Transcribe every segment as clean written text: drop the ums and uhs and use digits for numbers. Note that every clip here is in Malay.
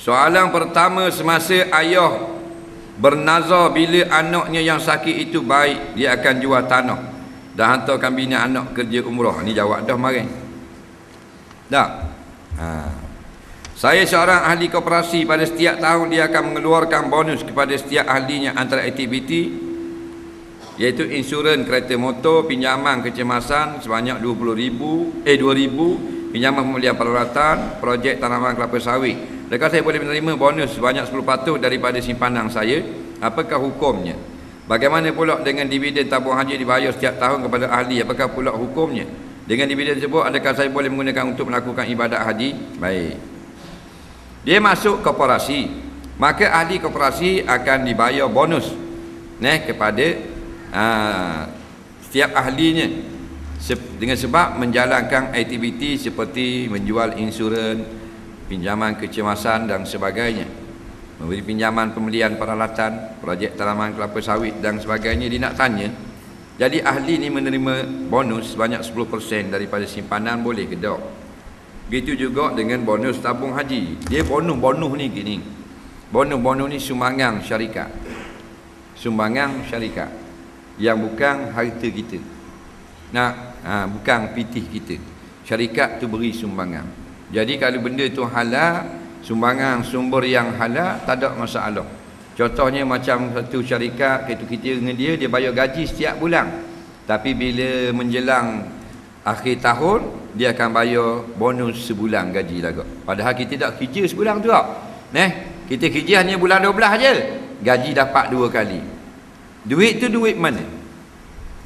Soalan pertama, semasa ayah bernazar bila anaknya yang sakit itu baik, dia akan jual tanah dan hantarkan bini anak kerja umrah. Ni jawab dah mari. Dah. Saya seorang ahli koperasi. Pada setiap tahun dia akan mengeluarkan bonus kepada setiap ahlinya antara aktiviti iaitu insurans kereta motor, pinjaman kecemasan sebanyak 2,000, pinjaman pembelian peralatan, projek tanaman kelapa sawit. Adakah saya boleh menerima bonus sebanyak 10% daripada simpanan saya? Apakah hukumnya? Bagaimana pula dengan dividen tabung haji dibayar setiap tahun kepada ahli? Apakah pula hukumnya? Dengan dividen tersebut, adakah saya boleh menggunakan untuk melakukan ibadat haji? Baik. Dia masuk koperasi, maka ahli koperasi akan dibayar bonus kepada setiap ahlinya dengan sebab menjalankan aktiviti seperti menjual insurans, pinjaman kecemasan dan sebagainya, memberi pinjaman pembelian peralatan, projek tanaman kelapa sawit dan sebagainya. Dia nak tanya, jadi ahli ni menerima bonus sebanyak 10% daripada simpanan, boleh ke tak? Begitu juga dengan bonus tabung haji. Dia bonus ni gini, bonus ni sumbangan syarikat, yang bukan harta kita, bukan pitih kita. Syarikat tu beri sumbangan. Jadi kalau benda tu halal, sumbangan sumber yang halal, tak ada masalah. Contohnya macam satu syarikat, kita dengan dia bayar gaji setiap bulan. Tapi bila menjelang akhir tahun, dia akan bayar bonus sebulan gaji lah. Padahal kita tak kerja sebulan tu tak. Kita kerja hanya bulan 12 je, gaji dapat 2 kali. Duit tu duit mana?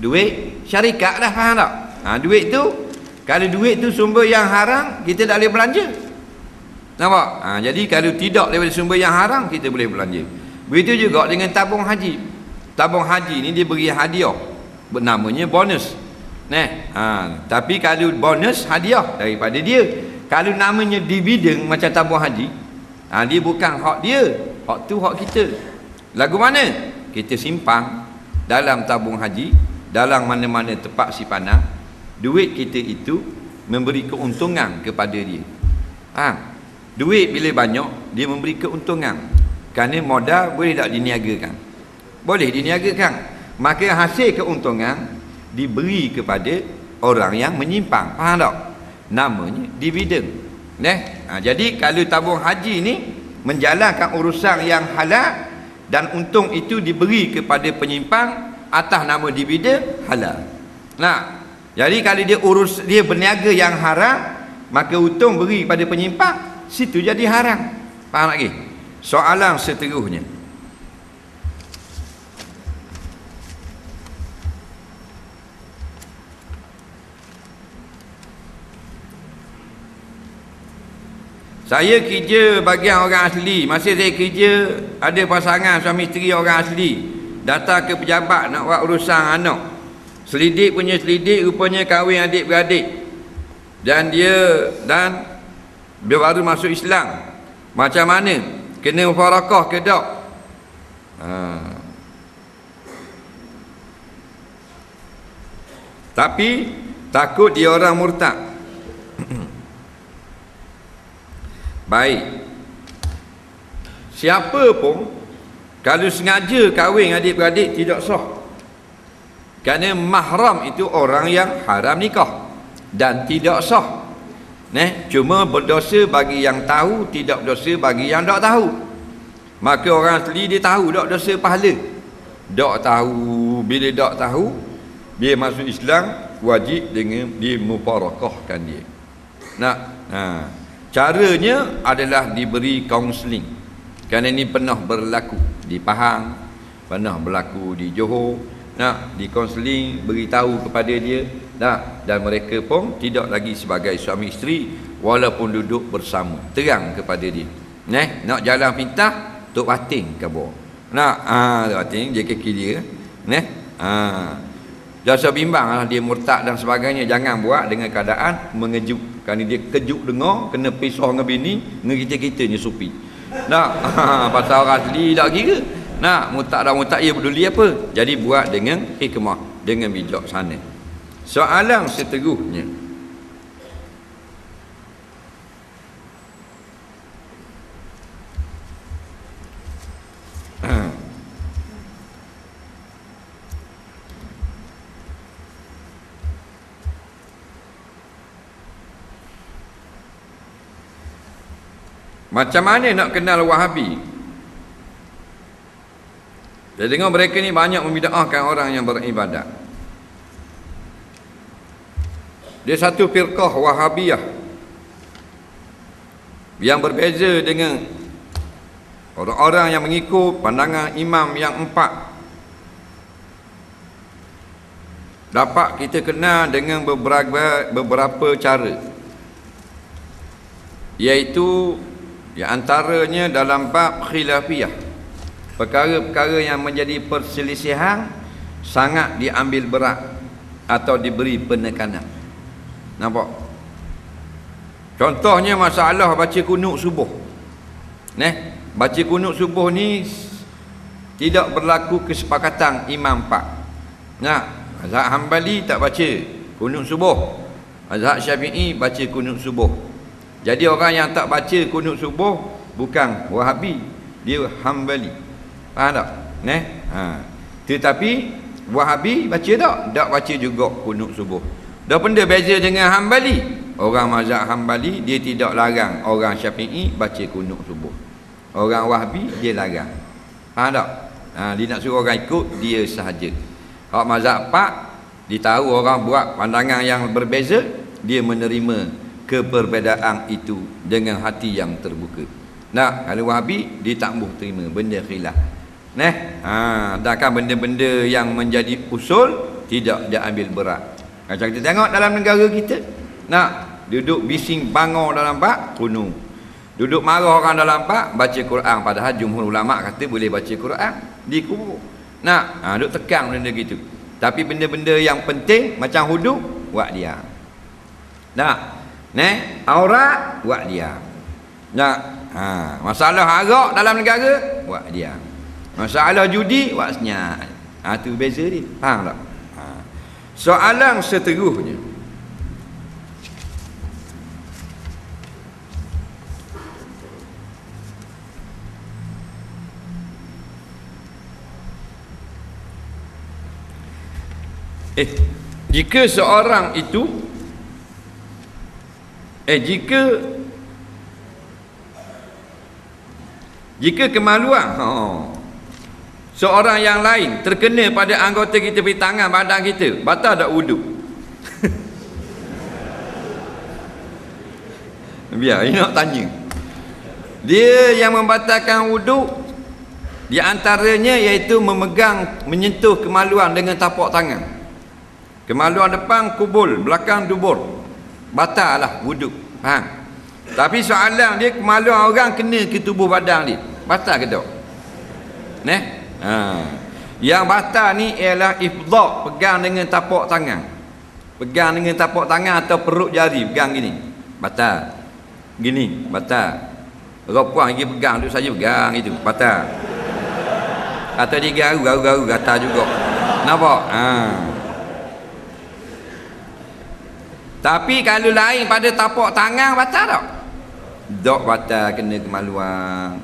Duit syarikat lah, faham tak? Duit tu, kalau duit tu sumber yang haram, kita tak boleh belanja. Nampak? Jadi kalau tidak daripada sumber yang haram, kita boleh belanja. Begitu juga dengan tabung haji. Tabung haji ni dia beri hadiah, namanya bonus. Tapi kalau bonus hadiah daripada dia. Kalau namanya dividen macam tabung haji, dia bukan hak dia, hak tu hak kita. Lagu mana? Kita simpan dalam tabung haji, dalam mana-mana tempat simpanan. Duit kita itu memberi keuntungan kepada dia. Duit bila banyak, dia memberi keuntungan. Kerana modal boleh tak diniagakan? Boleh diniagakan. Maka hasil keuntungan diberi kepada orang yang menyimpan. Faham tak? Namanya dividen. Jadi kalau tabung haji ni menjalankan urusan yang halal dan untung itu diberi kepada penyimpan atas nama dividen halal. Jadi kalau dia berniaga yang haram, maka untung beri pada penyimpan, situ jadi haram. Faham lagi? Soalan seterusnya, saya kerja bagian orang asli. Masa saya kerja, ada pasangan suami isteri orang asli datang ke pejabat nak buat urusan anak. Selidik punya selidik, rupanya kahwin adik-beradik. Dan dia baru masuk Islam. Macam mana? Kena mufarakah ke tak? Tapi takut dia orang murtad. Baik. Siapa pun kalau sengaja kahwin adik-beradik tidak sah. Kerana mahram itu orang yang haram nikah dan tidak sah. Cuma berdosa bagi yang tahu, tidak berdosa bagi yang tak tahu. Maka orang asli dia tahu tak dosa pahala. Tak tahu, bila tak tahu, dia masuk Islam, wajib dengan dimufarakahkan dia. Caranya adalah diberi kaunseling. Kerana ini pernah berlaku di Pahang, pernah berlaku di Johor. Di kaunseling, beritahu kepada dia, dan mereka pun tidak lagi sebagai suami isteri walaupun duduk bersama. Terang kepada dia. Nak jalan pintah, tok bating ke bawah. Tok bating dia kaki dia. Jasa bimbang lah dia murtad dan sebagainya. Jangan buat dengan keadaan mengejut. Kerana dia kejut dengar, kena pisah dengan bini, dengan kita-kitanya supi. Pasal orang asli tak kira. Murtad dan murtad ia peduli apa? Jadi buat dengan hikmah, dengan bijaksana. Soalan seterusnya, Macam mana nak kenal Wahabi? Saya dengar mereka ni banyak membida'ahkan orang yang beribadat. Dia satu firqah Wahabiyah yang berbeza dengan orang-orang yang mengikut pandangan imam yang 4. Dapat kita kenal dengan beberapa cara, iaitu di antaranya dalam bab khilafiyah, perkara-perkara yang menjadi perselisihan sangat diambil berat atau diberi penekanan. Nampak? Contohnya masalah baca kunut subuh. Baca kunut subuh ni tidak berlaku kesepakatan imam 4. Mazhab Hambali tak baca kunut subuh, mazhab Syafi'i baca kunut subuh. Jadi orang yang tak baca kunut subuh bukan Wahabi, dia Hambali. Faham tak? Tetapi Wahabi baca tak? Tak baca juga kunut subuh. Dah benda beza dengan Hambali. Orang mazhab Hambali dia tidak larang orang Syafi'i baca kunut subuh. Orang Wahabi dia larang. Faham tak? Dia nak suruh orang ikut dia sahaja. Hak mazhab 4 ditahu orang buat pandangan yang berbeza, dia menerima keperbezaan itu dengan hati yang terbuka. Kalau Wahabi dia tak mahu terima benda khilaf. Sedangkan benda-benda yang menjadi usul tidak dia ambil berat. Macam kita tengok dalam negara kita, duduk bising bangor dalam bab kunut, duduk marah orang dalam bab baca Quran, padahal jumhur ulama kata boleh baca Quran di kubur. Duk tekan benda gitu. Tapi benda-benda yang penting macam hudud, buat dia. Aurat, buat dia. Masalah arak dalam negara, buat dia. Masalah judi, buat senyap. Tu beza dia. Faham tak? Soalan seterusnya, jika seorang itu jika kemaluan seorang yang lain terkena pada anggota kita di tangan badan kita, batal tak wuduk? Biar ini nak tanya. Dia yang membatalkan wuduk di antaranya iaitu menyentuh kemaluan dengan tapak tangan. Kemaluan depan kubul, belakang dubur, batal lah wuduk. Faham? Tapi soalan dia, kemaluan orang kena ke tubuh badan dia, batal ke tak? Yang batal ni ialah ifdha', pegang dengan tapak tangan. Pegang dengan tapak tangan atau perut jari, pegang gini, batal. Gini, batal. Orang puan lagi pegang, duduk saja pegang itu, batal. Atau dia garu, batal juga. Nampak? Tapi kalau lain pada tapak tangan, batal tak? Tak batal, kena kemaluan.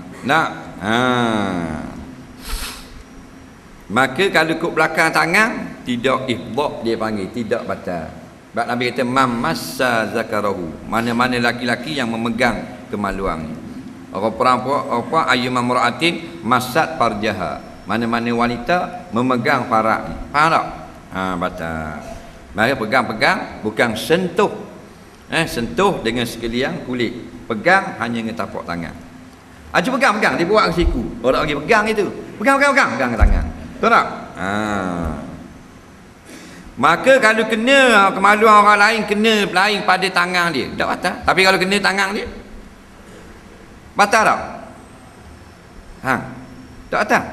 Maka kalau ikut belakang tangan, tidak ifdha' dia panggil, tidak batal. Sebab Nabi kata mamassa zakarahu, mana-mana laki-laki yang memegang kemaluan. Orang perempuan ayyuma mar'atin massat farjaha, mana-mana wanita memegang farak. Faham tak? Batal. Maka pegang-pegang, bukan sentuh. Sentuh dengan sekalian kulit. Pegang hanya dengan tapak tangan. Cuba pegang, dia buat ke siku. Orang lagi pegang itu. Pegang ke tangan. Tahu tak? Maka kalau kena kemaluan orang lain, kena lain pada tangan dia, tak batal. Tapi kalau kena tangan dia, batal tak? Tak batal.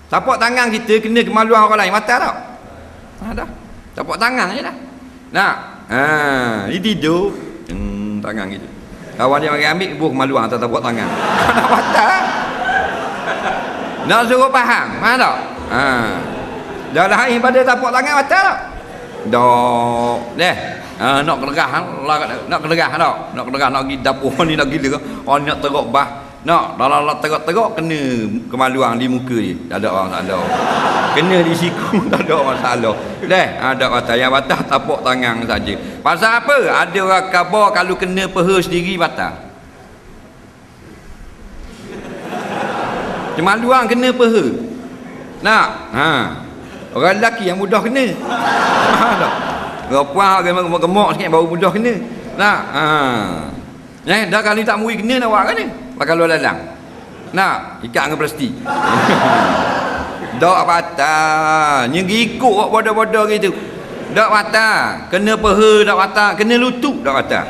Tapak tangan kita kena kemaluan orang lain, batal tak? Dah. Tapak tangan je dah. Dia tidur tangan gitu. Kawan dia mari ambil buah kemaluan atas tapak tangan. Nak batal. Nak suruh faham. Faham tak? Dah lain pada tapak tangan, batal tak? Dah. Nak kelegah tak? Nak kelegah nak pergi dapur ni, nak gila. Orang nak teruk bah. Dalam teruk kena kemaluan di muka dia. Tak ada orang salah. Kena di siku, tak ada orang salah. Ada batal. Yang batal tapak tangan saja. Pasal apa? Ada orang khabar kalau kena peha sendiri batal. Cuma luang kena peha. Nak? Orang lelaki yang mudah kena. Tak? Perempuan gemuk sikit baru mudah kena. Nak? Dah kali tak muri kena nak buat kan ni? Pakai luar lalang. Nak? Ikat dengan plastik. Dak patah. Nyengikut kok bodoh-bodoh gitu. Dak patah. Kena peha dak patah, kena lutut dak patah.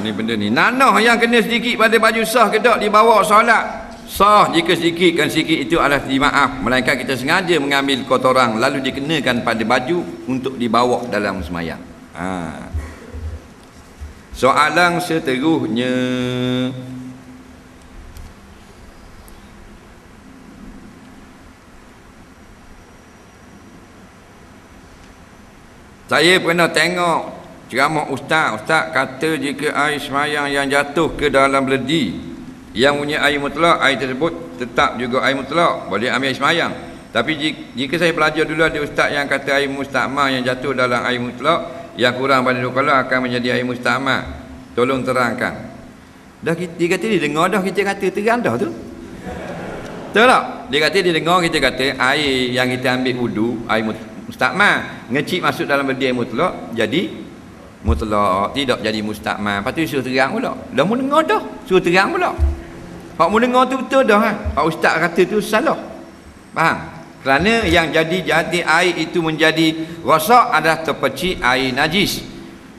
Ni benda ni. Nanah yang kena sedikit pada baju sah ke tak dibawa solat? Sah jika sedikit, kan sedikit itu adalah dimaaf, melainkan kita sengaja mengambil kotoran lalu dikenakan pada baju untuk dibawa dalam sembahyang. Soalan seterusnya, saya pernah tengok ceramah ustaz kata jika air sembahyang yang jatuh ke dalam beledi yang punya air mutlak, air tersebut tetap juga air mutlak, boleh ambil air sembahyang. Tapi jika saya belajar dulu ada ustaz yang kata air mustakmal yang jatuh dalam air mutlak yang kurang pada 2 qala akan menjadi air mustakmal. Tolong terangkan. Dah dia kata dia dengar dah kita kata terang dah tu. Betul tak? Dia kata dia dengar kita kata air yang kita ambil wudu air mustakmal, ngecip masuk dalam beledi air mutlak jadi mutlak, tidak jadi mustakmal. Lepas tu suruh terang pula. Dah mu dengar dah, suruh terang pula. Hak mu dengar tu betul dah. Hak ustaz kata tu salah. Faham? Kerana yang jadi air itu menjadi rosak adalah terpercik air najis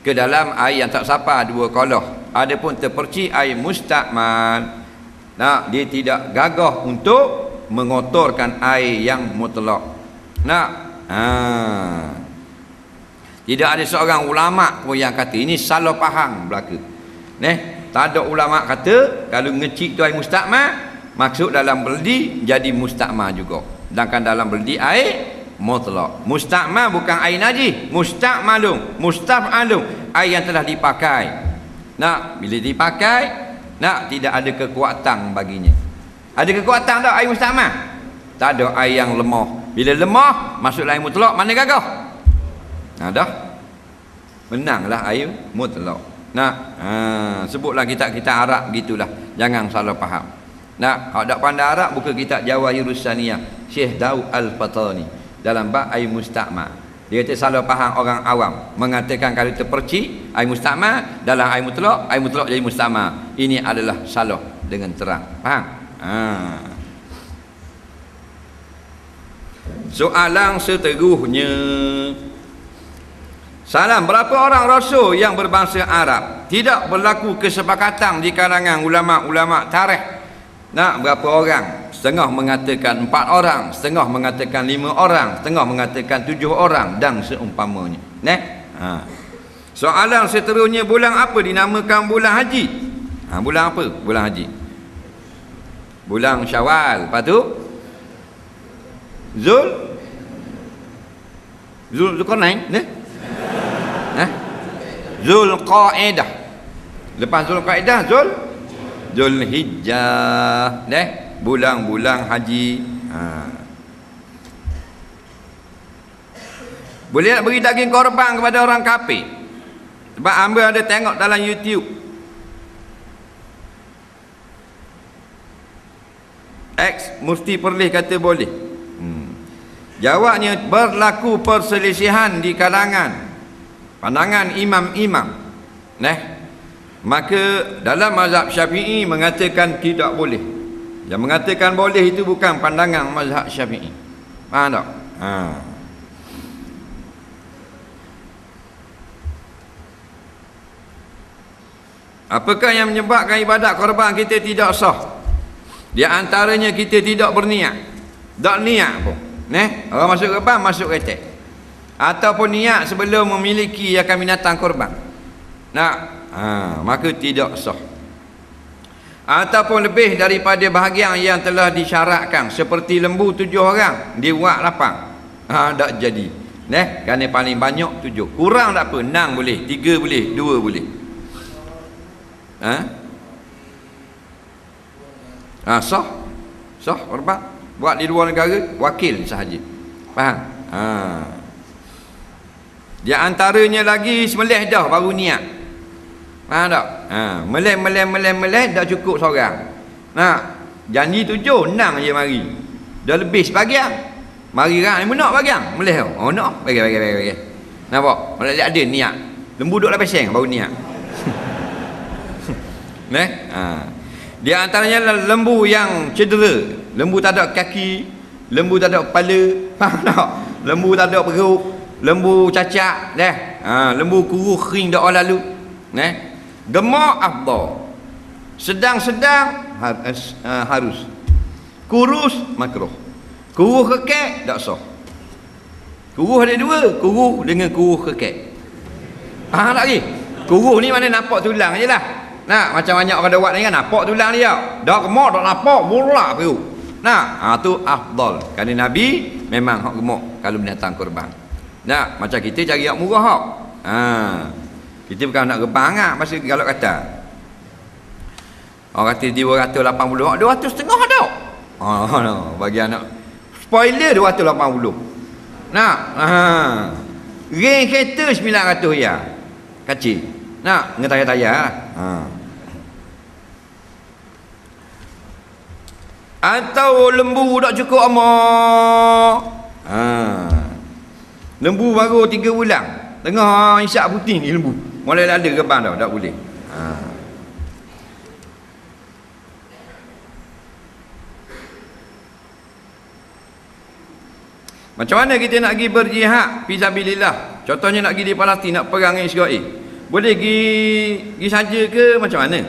ke dalam air yang tak sapa 2 qala. Adapun terpercik air mustakmal, dia tidak gagah untuk mengotorkan air yang mutlak. Tidak ada seorang ulama pun yang kata ini salah faham belaka. Tak ada ulama kata kalau ngecik tu air mustakmal maksud dalam beledi jadi mustakmal juga. Sedangkan dalam beledi air mutlak. Mustakmal bukan air najis, mustakmalun, mustaf'alun, air yang telah dipakai. Bila dipakai, tidak ada kekuatan baginya. Ada kekuatan tak air mustakmal? Tak ada, air yang lemah. Bila lemah masuk air mutlak mana gagah? Dah menanglah air mutlak. Sebutlah kitab Arab gitulah. Jangan salah faham. Kalau tak pandai Arab buka kitab Jawahirus Saniyah Syekh Daud Al-Fatani dalam bab air mustakmal. Dia kata salah faham orang awam mengatakan kalau terpercik air mustakmal dalam air mutlak jadi mustakmal. Ini adalah salah dengan terang. Faham? Soalan seterusnya, salam, berapa orang rasul yang berbangsa Arab? Tidak berlaku kesepakatan di kalangan ulama-ulama tarikh. Berapa orang? Setengah mengatakan 4 orang, setengah mengatakan 5 orang, setengah mengatakan 7 orang dan seumpamanya. Soalan seterusnya, bulan apa dinamakan bulan haji? Bulan apa? Bulan haji. Bulan Syawal. Lepas tu Zulqarnain, Zulqaidah. Lepas Zulqaidah Zulhijjah, bulan-bulan haji. Boleh nak beri daging korban kepada orang kafir? Sebab hamba ada tengok dalam YouTube, Mufti Perlis kata boleh. Jawabnya, berlaku perselisihan di kalangan pandangan imam-imam. Maka dalam mazhab Syafi'i mengatakan tidak boleh. Yang mengatakan boleh itu bukan pandangan mazhab Syafi'i. Faham tak? Apakah yang menyebabkan ibadat korban kita tidak sah? Di antaranya kita tidak berniat. Tak niat pun. Orang masuk korban, masuk retek. Ataupun niat sebelum memiliki akan binatang korban. Maka tidak sah. Ataupun lebih daripada bahagian yang telah disyaratkan, seperti lembu 7 orang dia buat 8, tak jadi. Kerana paling banyak 7, kurang tak apa, 6 boleh, 3 boleh, 2 boleh. Sah korban buat di luar negara, wakil sahaja. Faham? Di antaranya lagi sembelih dah baru niat. Faham tak? Meleh dah cukup seorang. Janji 7, 6 je mari. Dah lebih sebagian. Mari orang ni nak bagian. Meleh tau. Oh nak. Bagi. Nampak? Malah dia ada niat. Lembu duduk lah peseng baru niat. Di antaranya lembu yang cedera. Lembu tak ada kaki, lembu tak ada kepala. Faham tak? Lembu tak ada perut, lembu cacat, lembu kuruh kering dak lalu. Gemuk afdal. Sedang-sedang harus. Kurus makruh. Kuruh kekek tak sah. Kuruh ada dua, kuruh dengan kuruh kekek. Tak lagi. Kuruh ni mana nampak tulang je lah. Macam banyak orang buat ni kan nampak tulang dia. Dak gemuk dak nampak bola perut. Tu afdal. Kerana Nabi memang hak gemuk kalau binatang kurban. Macam kita cari hak murah hak. Kita bukan nak gebang masa kalau kata. Orang kata 280 hak 200 setengah dak. Bagi anak spoiler 280. Ring kereta 900 ya. Kecil. Dengan tayar-tayar. Atau lembu tak cukup amak. Lembu baru 3 bulan. Tengah isyak putih ni lembu. Mulai ada gebang dah, tak boleh. Macam mana kita nak pergi berjihad fisabilillah? Contohnya nak pergi di Palestin, nak perang dengan Israel. Boleh pergi saja ke macam mana?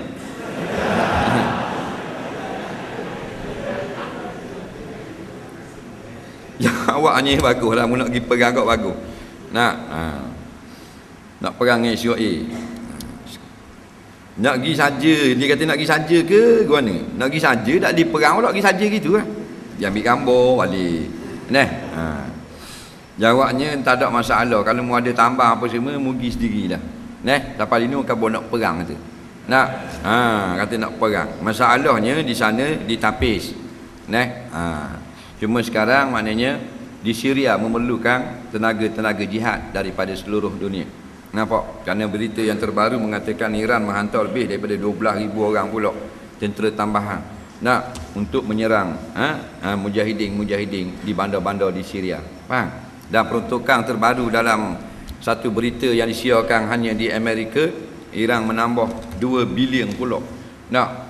Ya awaknya baguslah mu nak pergi perang kau bagus. Nak perang dengan Israel. Nak pergi saja, dia kata nak pergi saja ke mana? Nak pergi saja tak di perang nak pergi saja gitu kan. Dia ambil gambar balik. Jawabnya tak ada masalah. Kalau mu ada tambah apa semua mu pergi sendirilah. Sampai ini kau nak perang kata. Kata nak perang. Masalahnya di sana ditapis. Cuma sekarang maknanya di Syria memerlukan tenaga-tenaga jihad daripada seluruh dunia. Nampak? Kerana berita yang terbaru mengatakan Iran menghantar lebih daripada 12,000 orang pula tentera tambahan untuk menyerang mujahidin di bandar-bandar di Syria. Faham? Dan peruntukan terbaru dalam satu berita yang disiarkan hanya di Amerika, Iran menambah 2 bilion pula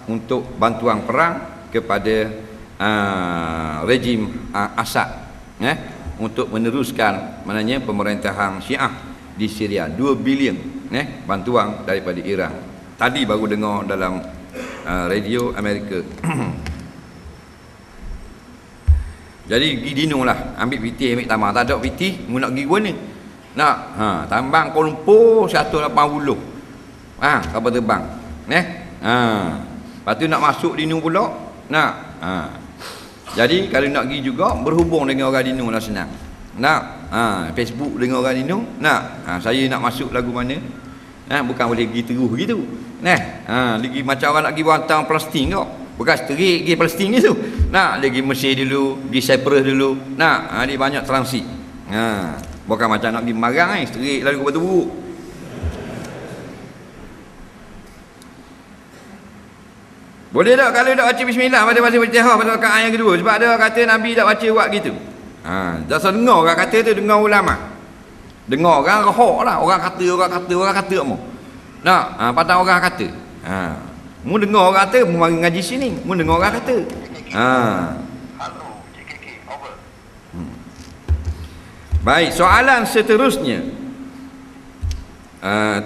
untuk bantuan perang kepada rejim Assad untuk meneruskan maknanya pemerintahan Syiah di Syria. 2 bilion bantuan daripada Iran. Tadi baru dengar dalam radio Amerika. Jadi pergi dino lah, ambil pitih, ambil tambang. Tak ada pitih, mu nak pergi mana? Tambang Kuala Lumpur 180. Kapal terbang. Lepas tu nak masuk dino pula. Jadi kalau nak pergi juga berhubung dengan orang dino lah senang. Facebook dengan orang dino. Saya nak masuk lagu mana? Bukan boleh pergi terus gitu. Lagi macam orang nak pergi hantar Palestin kau. Bukan seterik pergi Palestin ni tu. Lagi Mesir dulu, pergi Cyprus dulu. Dia banyak transit. Bukan macam nak pergi Marang seterik lalu ke Batu Buruk. Boleh tak kalau tak baca bismillah pada masa Fatihah pada rakaat yang kedua? Sebab ada orang kata Nabi tak baca buat gitu. Dah dengar orang kata tu, dengar ulama. Dengar orang rohok lah, orang kata mu. Patang orang kata. Mu dengar orang kata, mu mari ngaji sini, mu dengar orang kata. Baik, soalan seterusnya.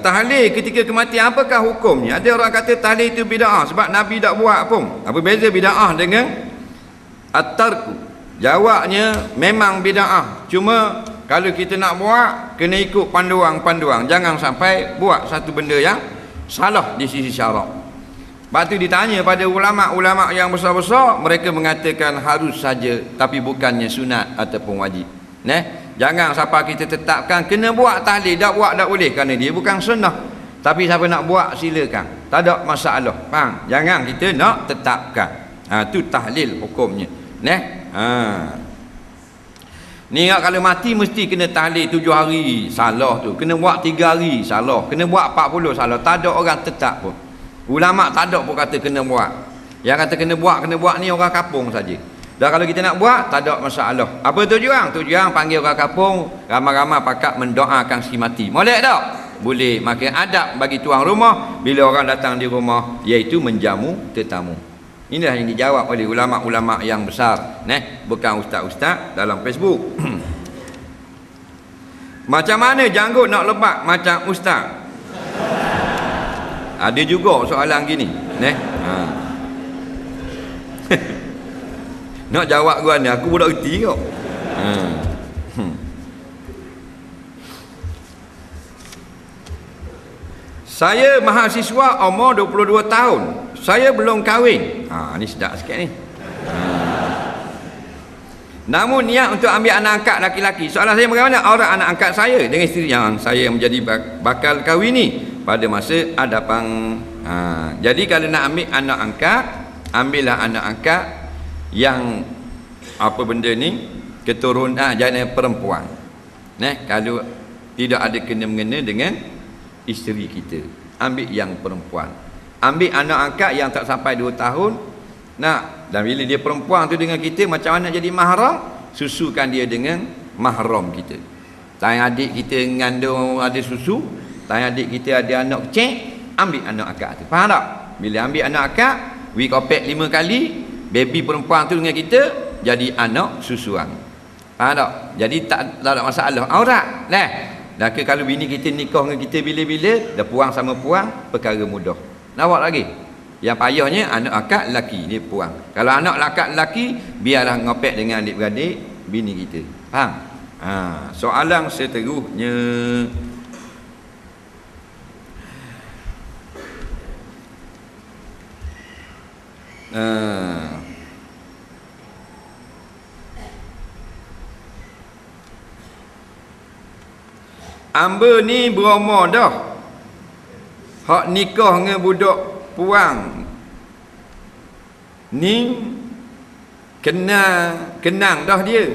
Tahlil ketika kematian, apakah hukumnya? Ada orang kata tahlil itu bid'ah sebab Nabi tak buat pun. Apa beza bid'ah dengan at-tarku? Jawabnya memang bid'ah. Cuma kalau kita nak buat kena ikut panduan-panduan. Jangan sampai buat satu benda yang salah di sisi syarak. Lepas tu ditanya pada ulama-ulama yang besar-besar, mereka mengatakan harus saja tapi bukannya sunat ataupun wajib. Jangan siapa kita tetapkan kena buat tahlil, tak buat tak boleh kerana dia bukan sunnah. Tapi siapa nak buat silakan, tak ada masalah. Faham? Jangan kita nak tetapkan. Tu tahlil hukumnya. Ni kalau mati mesti kena tahlil 7 hari, salah tu. Kena buat 3 hari, salah. Kena buat 40, salah. Tak ada orang tetap pun. Ulama tak ada pun kata kena buat. Yang kata kena buat ni orang kampung saja. Dan kalau kita nak buat, tak ada masalah. Apa tujuan? Tujuan panggil orang kampung, ramai-ramai pakat mendoakan si mati. Boleh tak? Boleh. Maka adab bagi tuan rumah bila orang datang di rumah, iaitu menjamu tetamu. Inilah yang dijawab oleh ulama-ulama yang besar, bukan ustaz-ustaz dalam Facebook. Macam mana janggut nak lebat macam ustaz? Ada juga soalan gini, nak jawab gua ni aku budak reti kok. Saya mahasiswa umur 22 tahun. Saya belum kahwin. Ni sedap sikit ni. Namun niat untuk ambil anak angkat laki-laki. Soalan saya bagaimana orang anak angkat saya dengan isteri yang saya menjadi bakal kahwin ni pada masa hadapan. Jadi kalau nak ambil anak angkat, ambillah anak angkat yang apa benda ni keturunan jangan perempuan. Kalau tidak ada kena-mengena dengan isteri kita, ambil yang perempuan. Ambil anak angkat yang tak sampai 2 tahun. Dan bila dia perempuan tu dengan kita, macam mana jadi mahram? Susukan dia dengan mahram kita. Tayang adik kita ngandung ada susu, tayang adik kita ada anak kecil, ambil anak akak tu. Faham tak? Bila ambil anak akak, kopek 5 kali, baby perempuan tu dengan kita jadi anak susuan. Faham tak? Jadi tak ada masalah aurat. Dan kalau bini kita nikah dengan kita bila-bila, dah puang sama puang, perkara mudah. Nak buat lagi? Yang payahnya anak akak lelaki, dia puang. Kalau anak akak lelaki, biarlah ngopek dengan adik-beradik bini kita. Faham? Soalan seterusnya. Amba ni berumur dah. Hak nikah dengan budak puang ni kenang dah dia.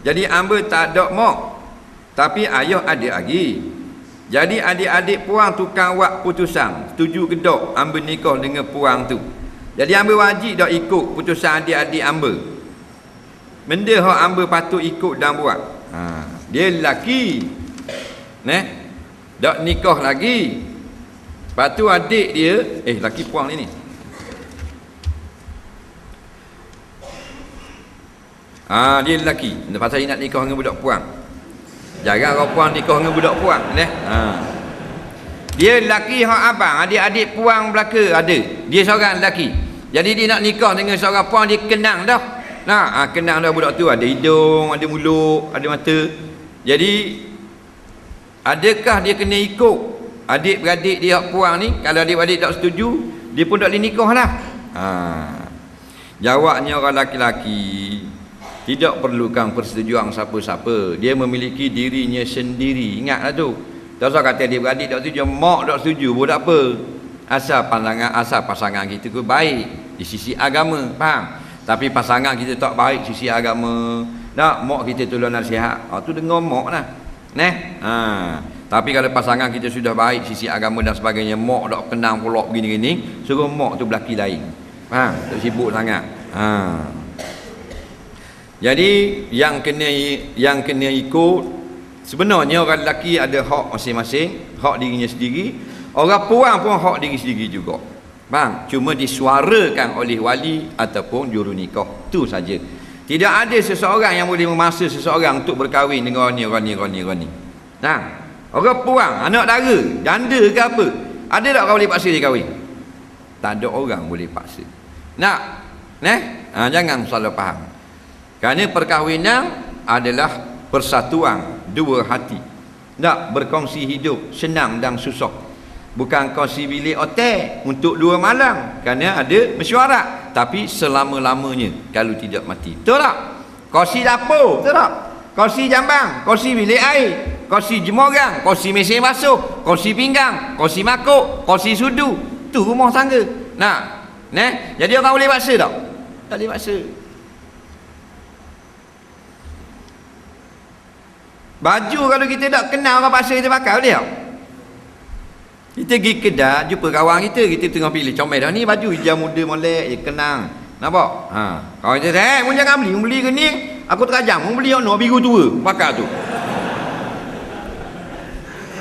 Jadi amba tak ada mak, tapi ayah ada lagi. Jadi adik-adik puang tukang buat putusan, setuju ke tak amba nikah dengan puang tu. Jadi amba wajib dak ikut putusan adik-adik amba. Benda hak amba patut ikut dan buat. Dia lelaki, dak nikah lagi. Lepas tu adik dia, laki puang ni. Dia lelaki. Pasal dia nak nikah dengan budak puang. Jarang orang puang nikah dengan budak puang. Dia lelaki hak abang, adik-adik puang belaka ada. Dia seorang lelaki. Jadi dia nak nikah dengan seorang puang, dia kenang dah. Kenang dah budak tu ada hidung, ada mulut, ada mata. Jadi adakah dia kena ikut adik-beradik dia puang ni? Kalau adik-beradik tak setuju, dia pun tak boleh nikah lah. Jawabnya orang laki-laki tidak perlukan persetujuan siapa-siapa. Dia memiliki dirinya sendiri. Ingatlah tu. Tak usah kata adik-beradik tak setuju, mak tak setuju pun tak apa. Asal pasangan kita tu baik di sisi agama, faham? Tapi pasangan kita tak baik sisi agama, mak kita tolong nasihat, tu dengar mak lah. Tapi kalau pasangan kita sudah baik sisi agama dan sebagainya, mak tak kenang pula begini-gini, suruh mak tu belaki lain. Tak sibuk sangat. Jadi yang kena ikut, sebenarnya orang lelaki ada hak masing-masing, hak dirinya sendiri. Orang puang pun hak diri sendiri juga. Cuma disuarakan oleh wali ataupun juru nikah. Tu saja. Tidak ada seseorang yang boleh memaksa seseorang untuk berkahwin dengan orang ni. Orang puang, anak dara, janda ke apa, ada tak orang boleh paksa dia kahwin? Tak ada orang boleh paksa. Jangan salah faham. Kerana perkahwinan adalah persatuan dua hati. Berkongsi hidup, senang dan susah. Bukan kongsi bilik hotel untuk 2 malam. Kerana ada mesyuarat. Tapi selama-lamanya kalau tidak mati. Betul tak? Kongsi dapur, betul tak? Kongsi jambang, kongsi bilik air, kongsi jemurang, kongsi mesin basuh, kongsi pinggang, kongsi makuk, kongsi sudu. Tu rumah tangga. Jadi orang boleh paksa tak? Tak boleh paksa. Baju kalau kita tak kenal orang paksa kita pakai boleh tak? Kita pergi kedai jumpa kawan kita tengah pilih comel dah ni baju hijau muda molek je kenang. Nampak? Kawan kita mu jangan beli ke ni aku terajam mu beli ono biru tua pakai tu.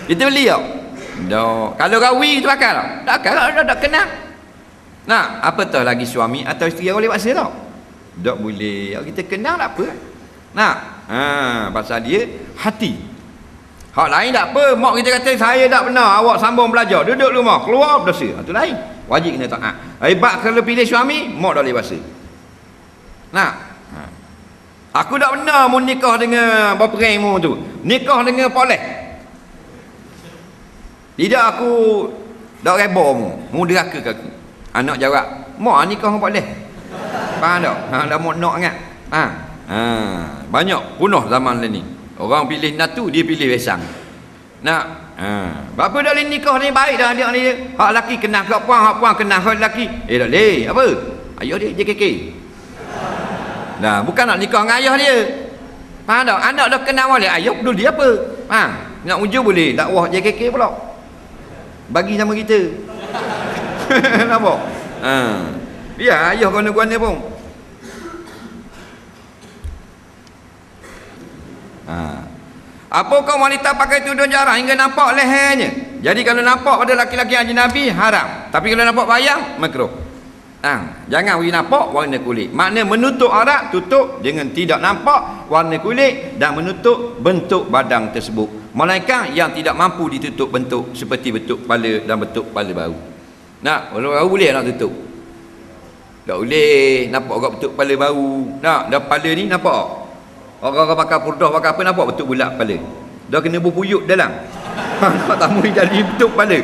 Kita beli tak? Tak. Kalau kawi kita pakai tak? Tak kenal. Nah, apa tahu lagi suami atau isteri boleh paksa tak? Tak boleh. Kita kenal tak apa. Nah, pasal dia hati. Hak lain tak apa, mak kita kata saya tak benar, awak sambung belajar, duduk rumah, keluar berdosa. Itu lain. Wajib kena taat. Hebat kalau pilih suami, mak tak boleh paksa. Nah, aku tak benar mau nikah dengan berperang mu tu. Nikah dengan poleh. Tidak aku tak reba mu deraka ke aku. Anak jawab, mak nikah dengan poleh. Faham tak? Dah mau nak ingat. Banyak punah zaman ni. Orang pilih natu, dia pilih besang. Nak, berapa dah boleh nikah ni baik dah dia ni. Hak lelaki kenal hak puan kenal hak lelaki. Tak boleh. Apa? Ayah dia JKK. Nah, bukan nak nikah dengan ayah dia. Faham tak? Anak dah kenal boleh. Ayah peduli dia apa? Faham? Nak ujung boleh. Dakwah JKK pula. Bagi sama kita. Nampak? Biar ayah guna-guna pun. Apakah wanita pakai tudung jarang hingga nampak lehernya? Jadi kalau nampak pada laki-laki ajnabi haram. Tapi kalau nampak bayang makruh. Jangan bagi nampak warna kulit. Makna menutup aurat tutup dengan tidak nampak warna kulit dan menutup bentuk badan tersebut. Melainkan yang tidak mampu ditutup bentuk seperti bentuk kepala dan bentuk kepala baru. Nak, kalau baru boleh nak tutup. Tak boleh nampak orang bentuk kepala baru. Nak, dah kepala ni nampak. Orang-orang pakai purdah pakai apa nampak bentuk bulat kepala. Dah kena berpuyuk dalam. Tak tamu jadi bentuk kepala.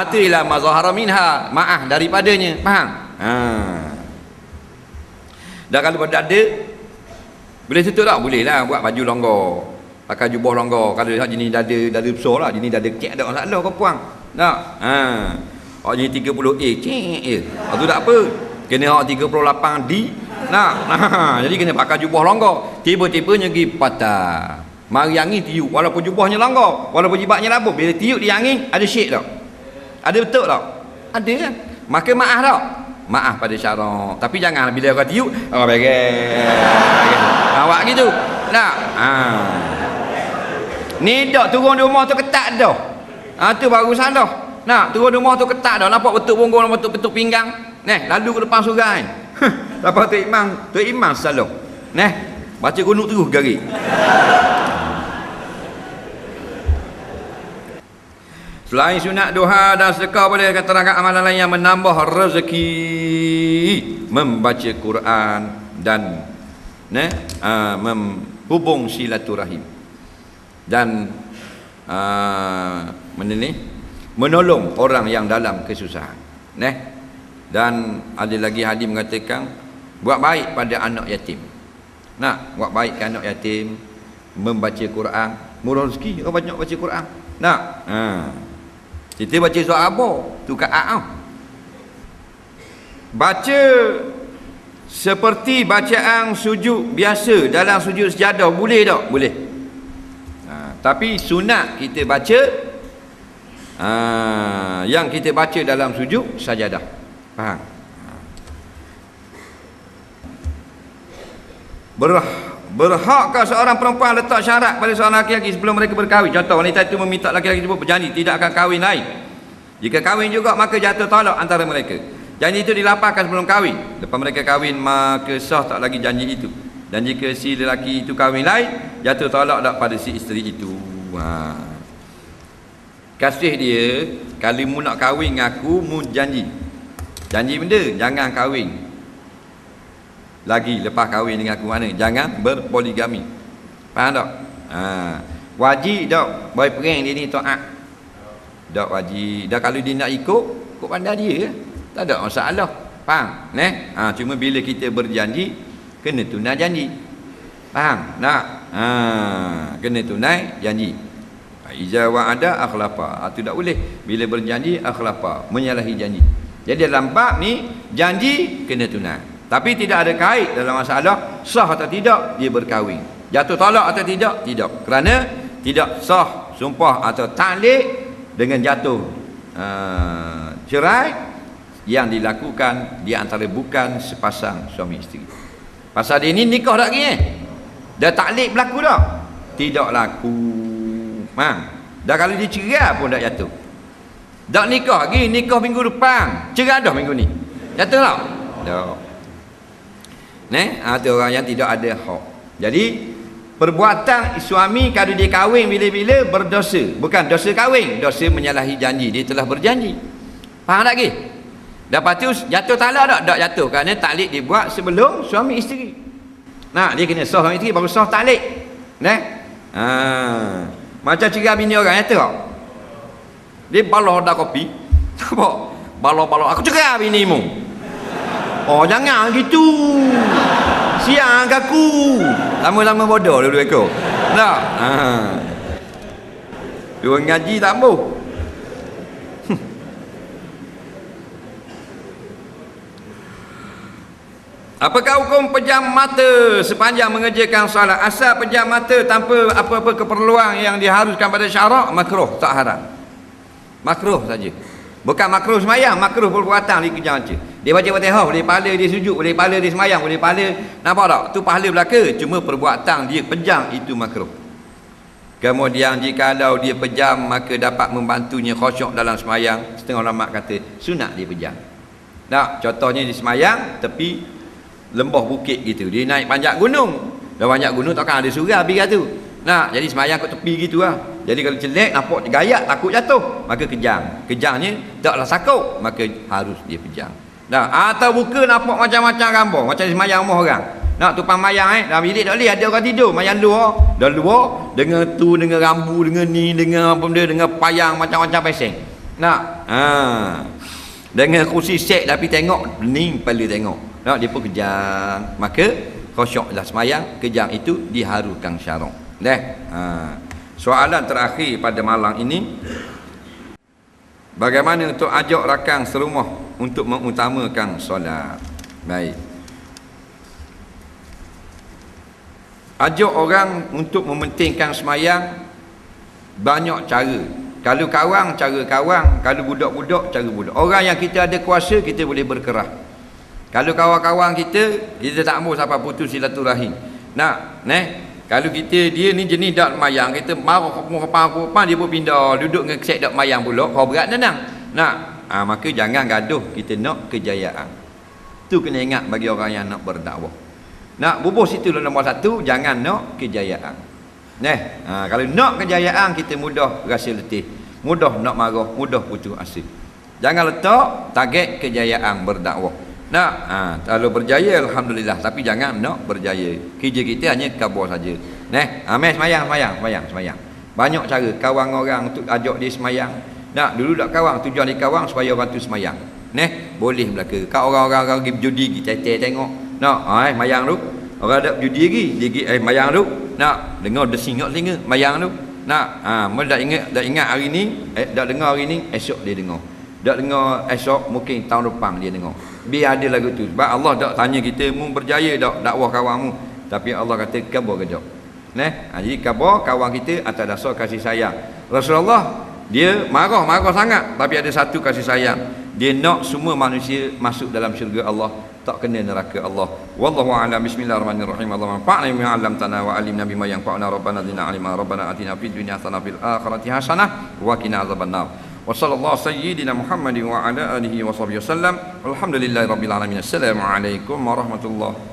Itu ialah mazahara minha, maaf daripadanya. Faham? Dah kalau pada ada boleh tutup tak? Boleh lah buat baju longgar. Pakai jubah longgar. Kalau jenis dada besar lah, jenis dada kecil tak masalah kau puang. Tak? Hak jenis 30A cek je. Itu tak apa. Kena hak 38D. Jadi kena pakai jubah longgar. Tiba-tiba pergi patah. Mari angin tiup walaupun jubahnya longgar, walaupun jibatnya labuh. Bila tiup di angin ada syek tak? Ada betul tak? Ada kan? Maka maaf tak? Maaf pada syarak. Tapi jangan bila orang tiup, awak gitu. Tak? Ni dak turun di rumah tu ketat dah. Tu barusan dah. Nak turun di rumah tu ketat dah. Nampak betul punggung, nampak betul pinggang. Lalu ke depan surai. Lepas tu imam salah. Baca kunut terus garik. Selain sunat duha dan sedekah boleh keterangan amalan lain yang menambah rezeki, membaca Quran dan menghubung silaturahim dan menolong orang yang dalam kesusahan. Dan ada lagi hadis mengatakan buat baik pada anak yatim. Buat baik ke anak yatim, membaca Quran, murah rezeki orang banyak baca Quran. Kita baca surah apa? Tu Ka'ab. Baca seperti bacaan sujud biasa dalam sujud sejadah boleh tak? Boleh. Tapi sunat kita baca yang kita baca dalam sujud sajadah. Faham? Berhakkah seorang perempuan letak syarat pada seorang laki-laki sebelum mereka berkahwin? Contoh, wanita itu meminta laki-laki tersebut berjanji tidak akan kahwin lain. Jika kahwin juga maka jatuh talak antara mereka. Janji itu dilapangkan sebelum kahwin. Lepas mereka kahwin maka sah tak lagi janji itu. Dan jika si lelaki itu kahwin lain, jatuh talak tak pada si isteri itu. Kasih dia, kalau mu nak kahwin dengan aku, mu janji benda, jangan kahwin lagi lepas kahwin dengan aku. Mana? Jangan berpoligami. Faham tak? Wajib tak boyfriend dia ni taat? Tak wajib. Dah kalau dia nak ikut pandai dia, tak ada masalah. Faham? Cuma bila kita berjanji kena tunai janji. Faham? Nak? Kena tunai janji. Iza wa'ada akhlafa. Itu tak boleh. Bila berjanji akhlafa, menyalahi janji. Jadi dalam bab ni janji kena tunai. Tapi tidak ada kait dalam masalah sah atau tidak dia berkahwin. Jatuh talak atau tidak? Tidak. Kerana tidak sah sumpah atau taklid dengan jatuh cerai yang dilakukan di antara bukan sepasang suami isteri. Pasal dia ni nikah tak lagi dah taklid berlaku dah? Tidak laku. Dah kalau dia cerai pun tak jatuh. Tak nikah lagi, nikah minggu depan, cerai dah minggu ni. Jatuh tak? Tak. Itu orang yang tidak ada hak. Jadi perbuatan suami kalau dia kahwin bila-bila berdosa. Bukan dosa kahwin, dosa menyalahi janji. Dia telah berjanji. Faham tak lagi? Lepas tu jatuh talak tak? Tak jatuh. Kerana taklid dibuat sebelum suami isteri. Dia kena sah suami isteri baru sah taklid. Macam cerai bini orang jatuh tak? Dia balah dah kopi. Apa? Balah-balah. Aku cerai binimu. Oh jangan gitu. Siang aku. Lama-lama bodoh dulu aku. Tak? Dua ngaji tak mau. Apakah hukum pejam mata sepanjang mengerjakan solat? Asal pejam mata tanpa apa-apa keperluan yang diharuskan pada syarak, makruh, tak haram. Makruh saja. Bukan makruh semayang, makruh perbuatan dia kejam je. Dia baca Fatihah, boleh pahala dia sujud, boleh pahala dia semayang, boleh pahala, nampak tak? Tu pahala belaka, cuma perbuatan dia pejam, itu makruh. Kemudian jikalau dia pejam, maka dapat membantunya khusyuk dalam semayang. Setengah ulama kata sunat dia pejam. Tak, contohnya di semayang tepi lembah bukit gitu, dia naik panjat gunung. Dah panjat gunung takkan ada surau biar tu. Jadi semayang kat tepi gitu lah. Jadi kalau celek nampak gayak takut jatuh, maka kejang. Kejangnya taklah sakut, maka harus dia pejam. Atau buka nampak macam-macam gambar, macam semayang rumah orang. Tumpang mayang dalam bilik tak boleh, ada orang tidur mayang luar. Dah luar dengan tu, dengan rambu, dengan ni, dengan apa benda, dengan payang macam-macam peseng. Dengan kursi set tapi tengok ni kepala tengok. Dia pun kejang. Maka khusyuk dah semayang, kejang itu diharukan syarak. Soalan terakhir pada malam ini, bagaimana untuk ajak rakan serumah untuk mengutamakan solat? Baik, ajak orang untuk mementingkan semayang banyak cara. Kalau kawan, cara kawan. Kalau budak-budak, cara budak. Orang yang kita ada kuasa, kita boleh berkerah. Kalau kawan-kawan kita, kita tak mahu sampai putus silaturahim. Kalau kita, dia ni jenis dak mayang, kita marah kepang dia pun pindah duduk dengan kesek dak mayang pula, kau berat nenang. Maka jangan gaduh, kita nak kejayaan. Tu kena ingat bagi orang yang nak berdakwah. Nak bubuh situ nombor satu, jangan nak kejayaan. Kalau nak kejayaan, kita mudah rasa letih, mudah nak marah, mudah putus asa. Jangan letak target kejayaan berdakwah. Kalau berjaya alhamdulillah, tapi jangan nak berjaya. Kerja kita hanya kabur saja. Semayang. Banyak cara kawan orang untuk ajak dia semayang. Dulu tak kawan, tujuan dia kawan supaya orang tu semayang. Boleh belaka. Kau orang-orang pergi berjudi, kita tengok. Mayang tu. Orang ada judi lagi, dia pergi mayang tu. Dengar desing kat telinga mayang tu. Dah ingat hari ni, dah dengar hari ni, esok dia dengar. Tak dengar esok, mungkin tahun depan dia dengar. Biar ada lagu tu. Sebab Allah tak tanya kita, mu berjaya tak dakwah kawanmu. Tapi Allah kata, kabar kejap. Jadi kabar kawan kita atas dasar kasih sayang. Rasulullah, dia marah sangat. Tapi ada satu kasih sayang. Dia nak semua manusia masuk dalam syurga Allah, tak kena neraka Allah. Wallahu a'lam. Bismillahirrahmanirrahim. Allahumma fa'na bima 'allamtana wa 'allimna bima yanfa'una. Rabbana zidna 'ilma. Rabbana atina fid dunya hasanah fil akhirati hasanah wa qina azabannar. Wa sallallahu sayyidina Muhammadin wa ala alihi wa sahbihi wasallam. Walhamdulillahirabbil alamin. Assalamualaikum warahmatullahi